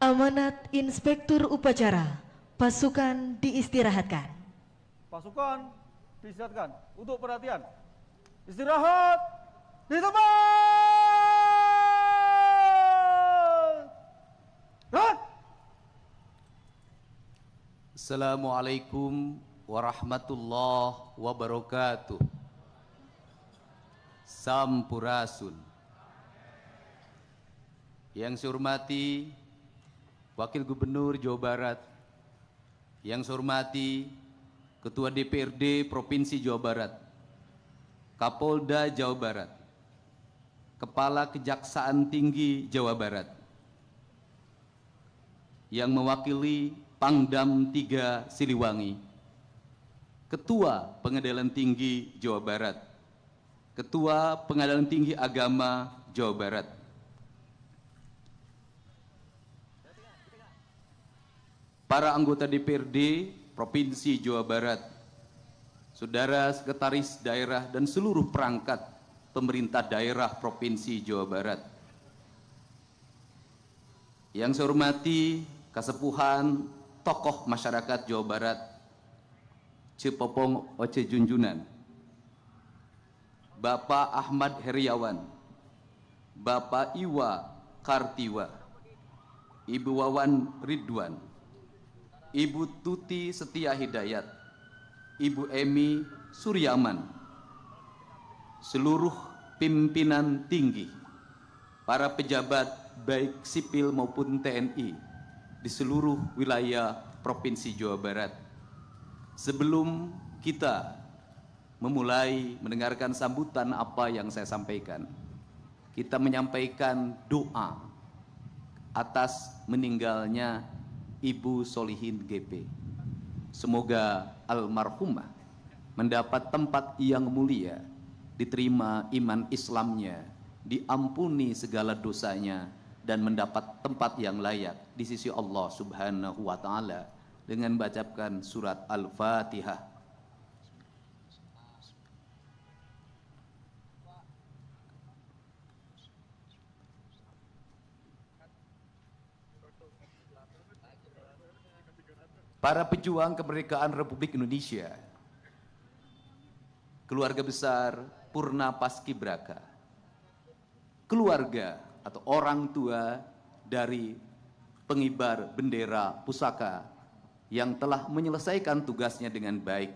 Amanat Inspektur Upacara, pasukan diistirahatkan. Pasukan diistirahatkan. Untuk perhatian. Istirahat di tempat. Hah? Assalamualaikum warahmatullahi wabarakatuh. Sampurasun. Yang saya hormati Wakil Gubernur Jawa Barat, yang saya hormati Ketua DPRD Provinsi Jawa Barat, Kapolda Jawa Barat, Kepala Kejaksaan Tinggi Jawa Barat, yang mewakili Pangdam 3 Siliwangi, Ketua Pengadilan Tinggi Jawa Barat, Ketua Pengadilan Tinggi Agama Jawa Barat, para anggota DPRD Provinsi Jawa Barat, saudara sekretaris daerah dan seluruh perangkat pemerintah daerah Provinsi Jawa Barat. Yang saya hormati kasepuhan tokoh masyarakat Jawa Barat, Cepopong Oce Junjunan, Bapak Ahmad Heriawan, Bapak Iwa Kartiwa, Ibu Wawan Ridwan, Ibu Tuti Setia Hidayat, Ibu Emi Suryaman, seluruh pimpinan tinggi, para pejabat baik sipil maupun TNI di seluruh wilayah Provinsi Jawa Barat. Sebelum kita memulai mendengarkan sambutan apa yang saya sampaikan, kita menyampaikan doa atas meninggalnya Ibu Solihin GP. Semoga almarhumah mendapat tempat yang mulia, diterima iman Islamnya, diampuni segala dosanya, dan mendapat tempat yang layak di sisi Allah Subhanahu wa Ta'ala dengan membacakan surat Al-Fatihah. Para pejuang kemerdekaan Republik Indonesia, keluarga besar Purna Paskibraka, keluarga atau orang tua dari pengibar bendera pusaka yang telah menyelesaikan tugasnya dengan baik,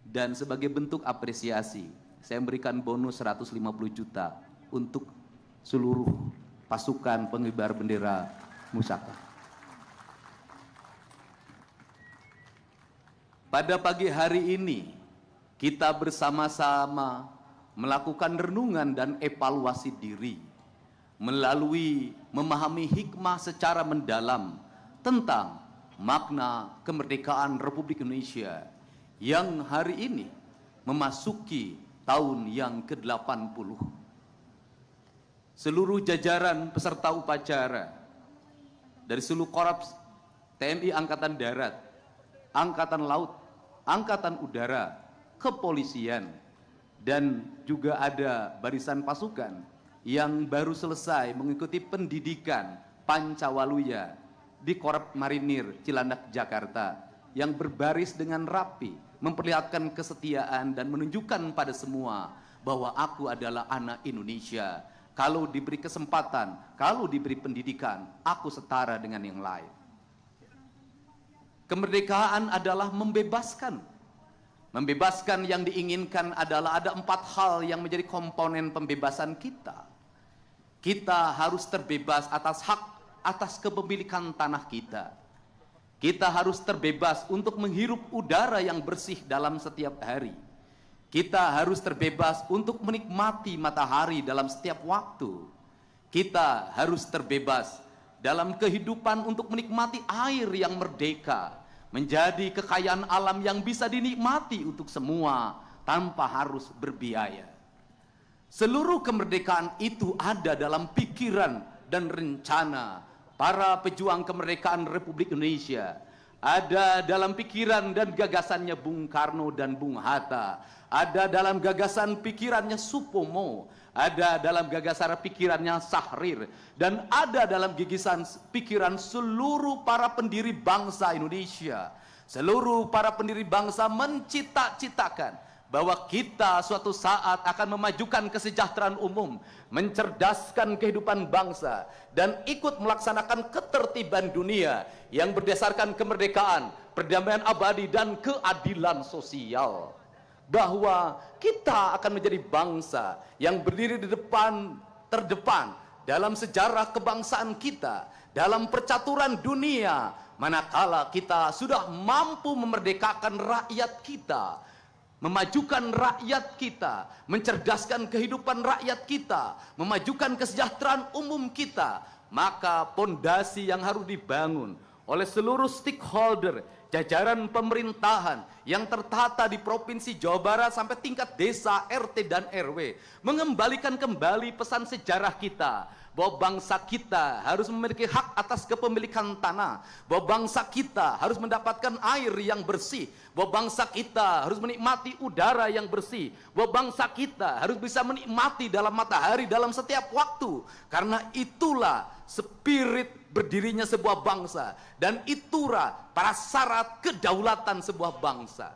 dan sebagai bentuk apresiasi saya memberikan bonus 150 juta untuk seluruh pasukan pengibar bendera pusaka. Pada pagi hari ini kita bersama-sama melakukan renungan dan evaluasi diri melalui memahami hikmah secara mendalam tentang makna kemerdekaan Republik Indonesia yang hari ini memasuki tahun yang ke-80. Seluruh jajaran peserta upacara dari seluruh korps TNI Angkatan Darat, Angkatan Laut, Angkatan Udara, Kepolisian, dan juga ada barisan pasukan yang baru selesai mengikuti pendidikan Pancawaluya di Korps Marinir Cilandak, Jakarta, yang berbaris dengan rapi, memperlihatkan kesetiaan dan menunjukkan pada semua bahwa aku adalah anak Indonesia. Kalau diberi kesempatan, kalau diberi pendidikan, aku setara dengan yang lain. Kemerdekaan adalah membebaskan. Membebaskan yang diinginkan adalah ada 4 hal yang menjadi komponen pembebasan kita. Kita harus terbebas atas hak, atas kepemilikan tanah kita. Kita harus terbebas untuk menghirup udara yang bersih dalam setiap hari. Kita harus terbebas untuk menikmati matahari dalam setiap waktu. Kita harus terbebas dalam kehidupan untuk menikmati air yang merdeka, menjadi kekayaan alam yang bisa dinikmati untuk semua tanpa harus berbiaya. Seluruh kemerdekaan itu ada dalam pikiran dan rencana para pejuang kemerdekaan Republik Indonesia, ada dalam pikiran dan gagasannya Bung Karno dan Bung Hatta, ada dalam gagasan pikirannya Supomo, ada dalam gagasan pikirannya Syahrir, dan ada dalam gigisan pikiran seluruh para pendiri bangsa Indonesia. Seluruh para pendiri bangsa mencita-citakan bahwa kita suatu saat akan memajukan kesejahteraan umum, mencerdaskan kehidupan bangsa, dan ikut melaksanakan ketertiban dunia yang berdasarkan kemerdekaan, perdamaian abadi, dan keadilan sosial. Bahwa kita akan menjadi bangsa yang berdiri di depan, terdepan dalam sejarah kebangsaan kita, dalam percaturan dunia, manakala kita sudah mampu memerdekakan rakyat kita, memajukan rakyat kita, mencerdaskan kehidupan rakyat kita, memajukan kesejahteraan umum kita, maka pondasi yang harus dibangun oleh seluruh stakeholder, jajaran pemerintahan yang tertata di Provinsi Jawa Barat sampai tingkat desa, RT, dan RW, mengembalikan kembali pesan sejarah kita, bahwa bangsa kita harus memiliki hak atas kepemilikan tanah, bahwa bangsa kita harus mendapatkan air yang bersih, bahwa bangsa kita harus menikmati udara yang bersih, bahwa bangsa kita harus bisa menikmati dalam matahari dalam setiap waktu, karena itulah spirit berdirinya sebuah bangsa, dan itulah prasyarat kedaulatan sebuah bangsa.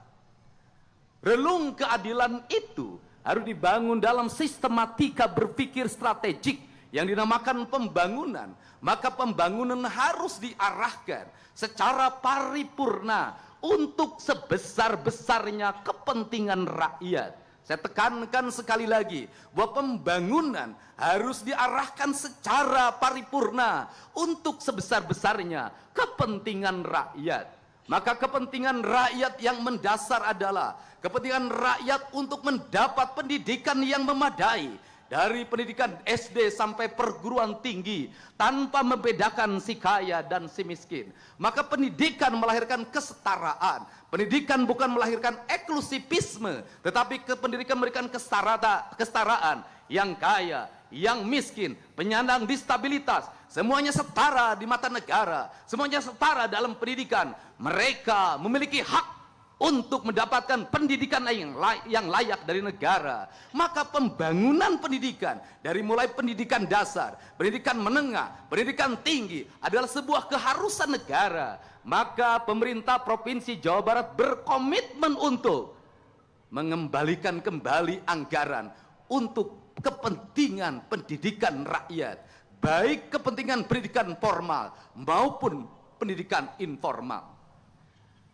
Relung keadilan itu harus dibangun dalam sistematika berpikir strategik yang dinamakan pembangunan. Maka pembangunan harus diarahkan secara paripurna untuk sebesar-besarnya kepentingan rakyat. Saya tekankan sekali lagi bahwa pembangunan harus diarahkan secara paripurna untuk sebesar-besarnya kepentingan rakyat. Maka kepentingan rakyat yang mendasar adalah kepentingan rakyat untuk mendapat pendidikan yang memadai, dari pendidikan SD sampai perguruan tinggi, tanpa membedakan si kaya dan si miskin. Maka pendidikan melahirkan kesetaraan. Pendidikan bukan melahirkan eksklusivisme, tetapi pendidikan memberikan kesetaraan. Yang kaya, yang miskin, penyandang disabilitas, semuanya setara di mata negara, semuanya setara dalam pendidikan. Mereka memiliki hak untuk mendapatkan pendidikan yang layak dari negara. Maka pembangunan pendidikan, dari mulai pendidikan dasar, pendidikan menengah, pendidikan tinggi, adalah sebuah keharusan negara. Maka pemerintah Provinsi Jawa Barat berkomitmen untuk mengembalikan kembali anggaran untuk kepentingan pendidikan rakyat, baik kepentingan pendidikan formal maupun pendidikan informal.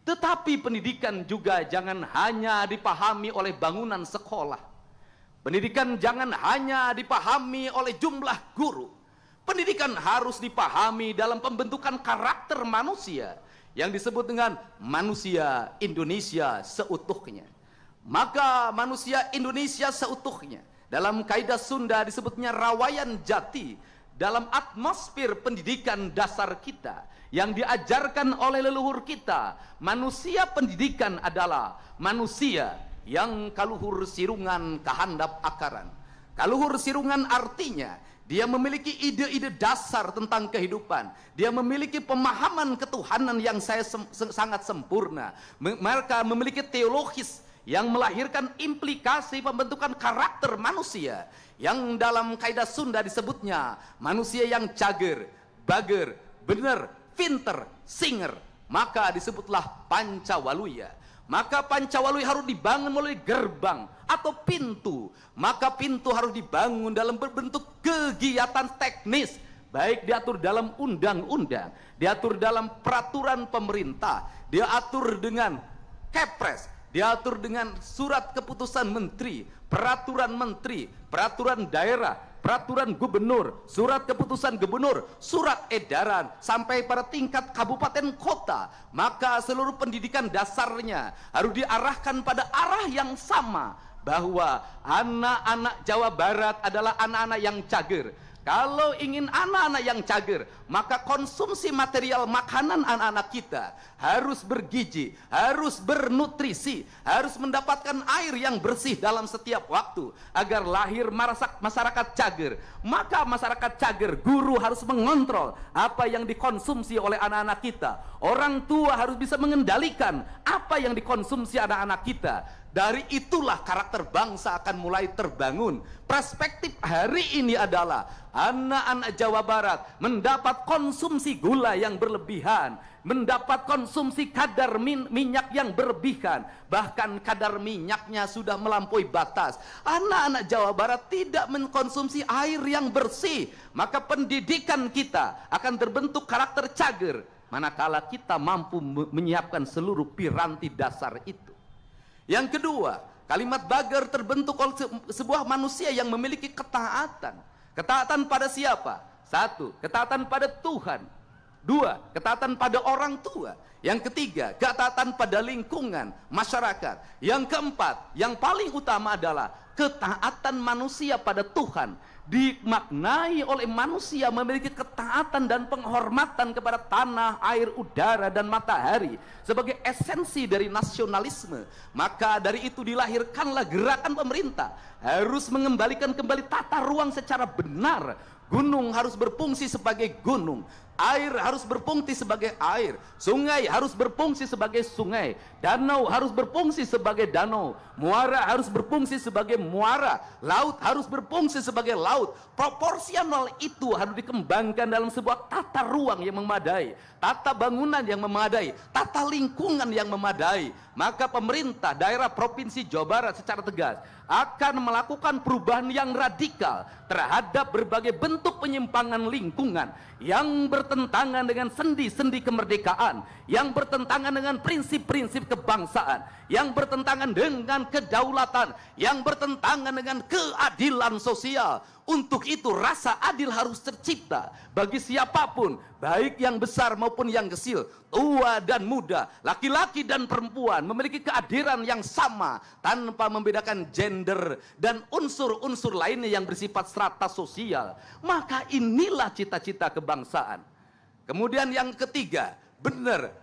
Tetapi pendidikan juga jangan hanya dipahami oleh bangunan sekolah. Pendidikan jangan hanya dipahami oleh jumlah guru. Pendidikan harus dipahami dalam pembentukan karakter manusia yang disebut dengan manusia Indonesia seutuhnya. Maka manusia Indonesia seutuhnya dalam kaidah Sunda disebutnya rawayan jati. Dalam atmosfer pendidikan dasar kita yang diajarkan oleh leluhur kita, manusia pendidikan adalah manusia yang kaluhur sirungan kahandap akaran. Kaluhur sirungan artinya dia memiliki ide-ide dasar tentang kehidupan. Dia memiliki pemahaman ketuhanan yang sangat sempurna. Mereka memiliki teologis yang melahirkan implikasi pembentukan karakter manusia, yang dalam kaidah Sunda disebutnya manusia yang cager, bager, bener, pinter, singer. Maka disebutlah Pancawaluya. Maka Pancawaluya harus dibangun melalui gerbang atau pintu. Maka pintu harus dibangun dalam berbentuk kegiatan teknis, baik diatur dalam undang-undang, diatur dalam peraturan pemerintah, diatur dengan Kepres, diatur dengan surat keputusan menteri, peraturan daerah, peraturan gubernur, surat keputusan gubernur, surat edaran, sampai pada tingkat kabupaten kota. Maka seluruh pendidikan dasarnya harus diarahkan pada arah yang sama, bahwa anak-anak Jawa Barat adalah anak-anak yang cager, Kalau ingin anak-anak yang cager, maka konsumsi material makanan anak-anak kita harus bergizi, harus bernutrisi, harus mendapatkan air yang bersih dalam setiap waktu agar lahir masyarakat cager. Maka masyarakat cager, guru harus mengontrol apa yang dikonsumsi oleh anak-anak kita. Orang tua harus bisa mengendalikan apa yang dikonsumsi anak-anak kita. Dari itulah karakter bangsa akan mulai terbangun. Perspektif hari ini adalah anak-anak Jawa Barat mendapat konsumsi gula yang berlebihan, mendapat konsumsi kadar minyak yang berlebihan, bahkan kadar minyaknya sudah melampaui batas. Anak-anak Jawa Barat tidak mengkonsumsi air yang bersih, maka pendidikan kita akan terbentuk karakter cager manakala kita mampu menyiapkan seluruh piranti dasar itu. Yang kedua, kalimat bager terbentuk oleh sebuah manusia yang memiliki ketaatan. Ketaatan pada siapa? Satu, ketaatan pada Tuhan. Dua, ketaatan pada orang tua. Yang ketiga, ketaatan pada lingkungan, masyarakat. Yang keempat, yang paling utama adalah ketaatan manusia pada Tuhan. Dimaknai oleh manusia memiliki ketaatan dan penghormatan kepada tanah, air, udara, dan matahari sebagai esensi dari nasionalisme. Maka dari itu dilahirkanlah gerakan pemerintah harus mengembalikan kembali tata ruang secara benar. Gunung harus berfungsi sebagai gunung, air harus berfungsi sebagai air, sungai harus berfungsi sebagai sungai, danau harus berfungsi sebagai danau, muara harus berfungsi sebagai muara, laut harus berfungsi sebagai laut. Proporsional itu harus dikembangkan dalam sebuah tata ruang yang memadai, tata bangunan yang memadai, tata lingkungan yang memadai. Maka pemerintah daerah Provinsi Jawa Barat secara tegas akan melakukan perubahan yang radikal terhadap berbagai bentuk penyimpangan lingkungan yang bertentangan dengan sendi-sendi kemerdekaan, yang bertentangan dengan prinsip-prinsip kebangsaan, yang bertentangan dengan kedaulatan, yang bertentangan dengan keadilan sosial. Untuk itu rasa adil harus tercipta bagi siapapun, baik yang besar maupun yang kecil, tua dan muda, laki-laki dan perempuan, memiliki kehadiran yang sama tanpa membedakan gender dan unsur-unsur lainnya yang bersifat strata sosial. Maka inilah cita-cita kebangsaan. Kemudian yang ketiga, benar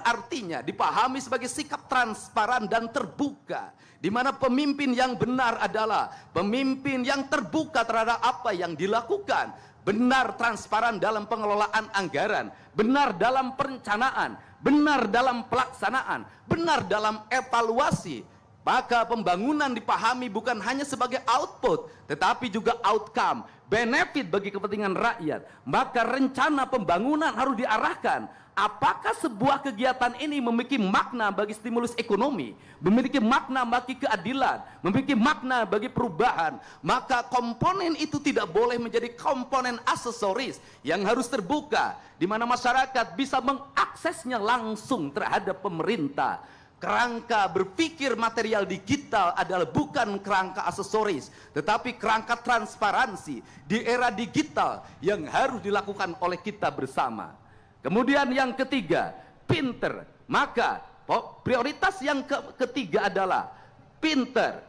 artinya dipahami sebagai sikap transparan dan terbuka, di mana pemimpin yang benar adalah pemimpin yang terbuka terhadap apa yang dilakukan, benar transparan dalam pengelolaan anggaran, benar dalam perencanaan, benar dalam pelaksanaan, benar dalam evaluasi. Maka pembangunan dipahami bukan hanya sebagai output, tetapi juga outcome, benefit bagi kepentingan rakyat. Maka rencana pembangunan harus diarahkan. Apakah sebuah kegiatan ini memiliki makna bagi stimulus ekonomi, memiliki makna bagi keadilan, memiliki makna bagi perubahan, maka komponen itu tidak boleh menjadi komponen aksesoris yang harus terbuka, di mana masyarakat bisa mengaksesnya langsung terhadap pemerintah. Kerangka berpikir material digital adalah bukan kerangka aksesoris, tetapi kerangka transparansi di era digital yang harus dilakukan oleh kita bersama. Kemudian yang ketiga, pinter. Maka prioritas yang ketiga adalah pinter.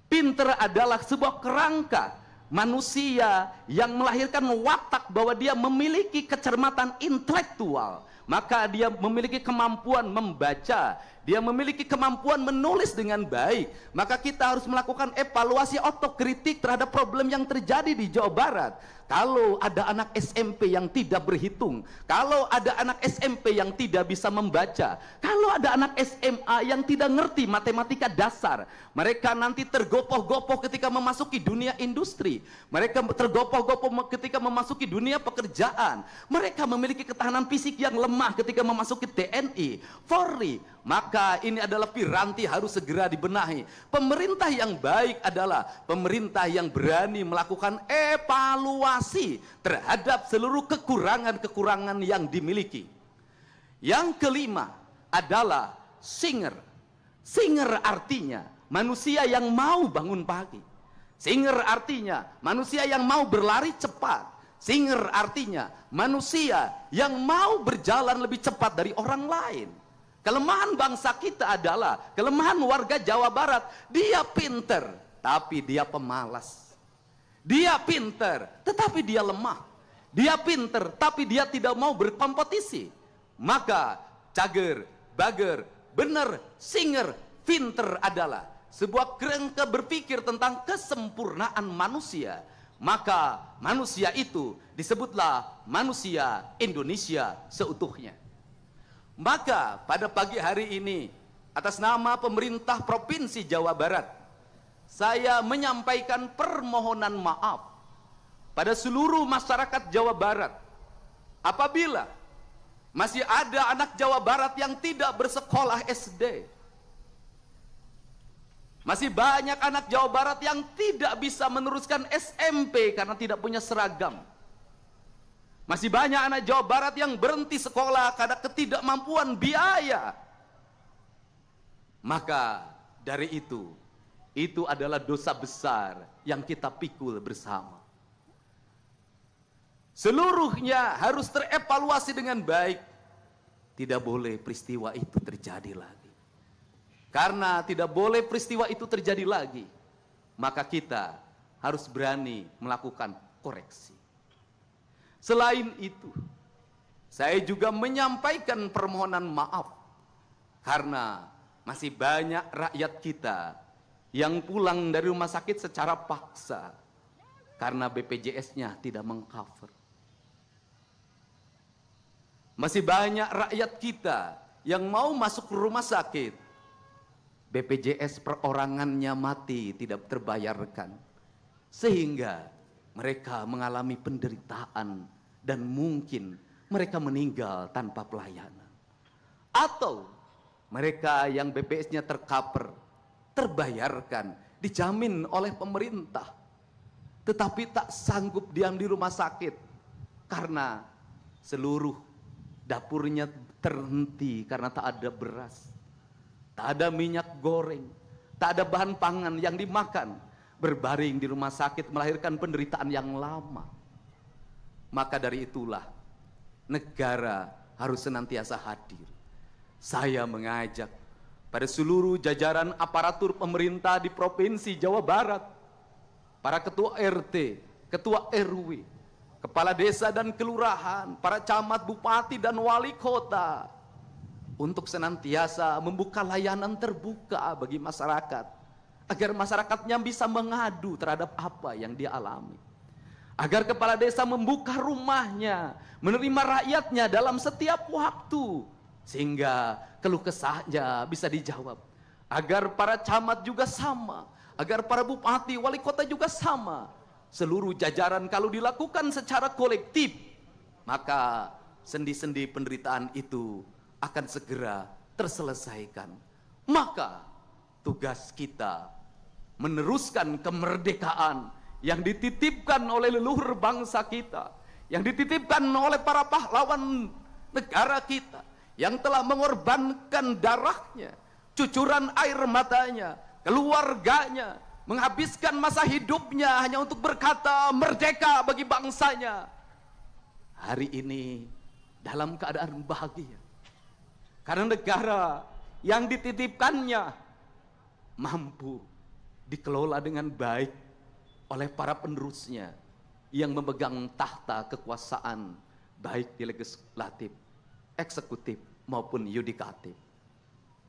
Pinter adalah sebuah kerangka manusia yang melahirkan watak bahwa dia memiliki kecermatan intelektual. Maka dia memiliki kemampuan membaca, dia memiliki kemampuan menulis dengan baik. Maka kita harus melakukan evaluasi otokritik terhadap problem yang terjadi di Jawa Barat. Kalau ada anak SMP yang tidak berhitung, kalau ada anak SMP yang tidak bisa membaca, kalau ada anak SMA yang tidak ngerti matematika dasar, mereka nanti tergopoh-gopoh ketika memasuki dunia industri, mereka tergopoh-gopoh ketika memasuki dunia pekerjaan, mereka memiliki ketahanan fisik yang lemah ketika memasuki TNI, Polri. Maka ini adalah piranti harus segera dibenahi. Pemerintah yang baik adalah pemerintah yang berani melakukan evaluasi terhadap seluruh kekurangan-kekurangan yang dimiliki. Yang kelima adalah singer. Singer artinya manusia yang mau bangun pagi. Singer artinya manusia yang mau berlari cepat. Singer artinya manusia yang mau berjalan lebih cepat dari orang lain. Kelemahan bangsa kita adalah, kelemahan warga Jawa Barat, dia pinter, tapi dia pemalas. Dia pinter, tetapi dia lemah. Dia pinter, tapi dia tidak mau berkompetisi. Maka cager, bager, bener, singer, pinter adalah sebuah kerangka berpikir tentang kesempurnaan manusia. Maka manusia itu disebutlah manusia Indonesia seutuhnya. Maka pada pagi hari ini, atas nama pemerintah Provinsi Jawa Barat, saya menyampaikan permohonan maaf pada seluruh masyarakat Jawa Barat apabila masih ada anak Jawa Barat yang tidak bersekolah SD. Masih banyak anak Jawa Barat yang tidak bisa meneruskan SMP karena tidak punya seragam. Masih banyak anak Jawa Barat yang berhenti sekolah karena ketidakmampuan biaya. Maka dari itu adalah dosa besar yang kita pikul bersama. Seluruhnya harus terevaluasi dengan baik. Tidak boleh peristiwa itu terjadi lagi. Karena tidak boleh peristiwa itu terjadi lagi, maka kita harus berani melakukan koreksi. Selain itu, saya juga menyampaikan permohonan maaf karena masih banyak rakyat kita yang pulang dari rumah sakit secara paksa karena BPJS-nya tidak mengcover. Masih banyak rakyat kita yang mau masuk rumah sakit, BPJS perorangannya mati, tidak terbayarkan, sehingga mereka mengalami penderitaan dan mungkin mereka meninggal tanpa pelayanan. Atau mereka yang BPJS-nya tercover, terbayarkan, dijamin oleh pemerintah, tetapi tak sanggup diam di rumah sakit karena seluruh dapurnya terhenti karena tak ada beras, tak ada minyak goreng, tak ada bahan pangan yang dimakan, berbaring di rumah sakit melahirkan penderitaan yang lama. Maka dari itulah negara harus senantiasa hadir. Saya mengajak pada seluruh jajaran aparatur pemerintah di Provinsi Jawa Barat, para ketua RT, ketua RW, kepala desa dan kelurahan, para camat, bupati dan wali kota, untuk senantiasa membuka layanan terbuka bagi masyarakat, agar masyarakatnya bisa mengadu terhadap apa yang dia alami. Agar kepala desa membuka rumahnya, menerima rakyatnya dalam setiap waktu, sehingga keluh kesahnya bisa dijawab. Agar para camat juga sama, agar para bupati, wali kota juga sama. Seluruh jajaran kalau dilakukan secara kolektif, maka sendi-sendi penderitaan itu akan segera terselesaikan. Maka tugas kita meneruskan kemerdekaan yang dititipkan oleh leluhur bangsa kita, yang dititipkan oleh para pahlawan negara kita, yang telah mengorbankan darahnya, cucuran air matanya, keluarganya, menghabiskan masa hidupnya hanya untuk berkata merdeka bagi bangsanya. Hari ini dalam keadaan bahagia karena negara yang dititipkannya mampu dikelola dengan baik oleh para penerusnya yang memegang tahta kekuasaan baik di legislatif, eksekutif maupun yudikatif.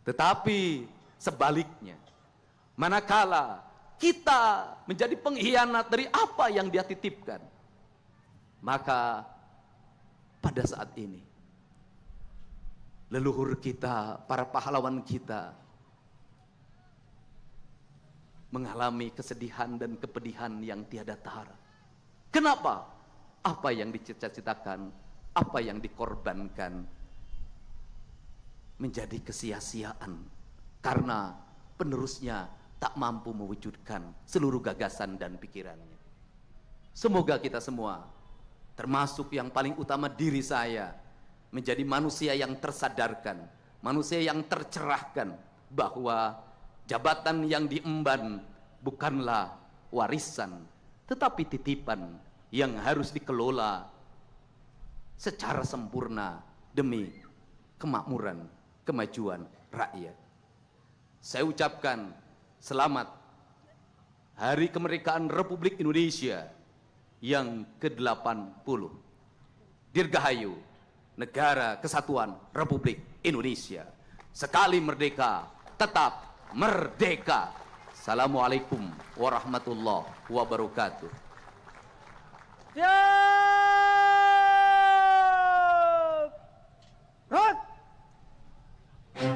Tetapi sebaliknya, manakala kita menjadi pengkhianat dari apa yang dia titipkan, maka pada saat ini leluhur kita, para pahlawan kita mengalami kesedihan dan kepedihan yang tiada tara. Kenapa? Apa yang dicita-citakan, apa yang dikorbankan menjadi kesia-siaan karena penerusnya tak mampu mewujudkan seluruh gagasan dan pikirannya. Semoga kita semua, termasuk yang paling utama diri saya, menjadi manusia yang tersadarkan, manusia yang tercerahkan bahwa jabatan yang diemban bukanlah warisan, tetapi titipan yang harus dikelola secara sempurna demi kemakmuran, kemajuan rakyat. Saya ucapkan selamat Hari Kemerdekaan Republik Indonesia yang ke-80. Dirgahayu Negara Kesatuan Republik Indonesia. Sekali merdeka, tetap merdeka. Assalamualaikum warahmatullahi wabarakatuh. Siap!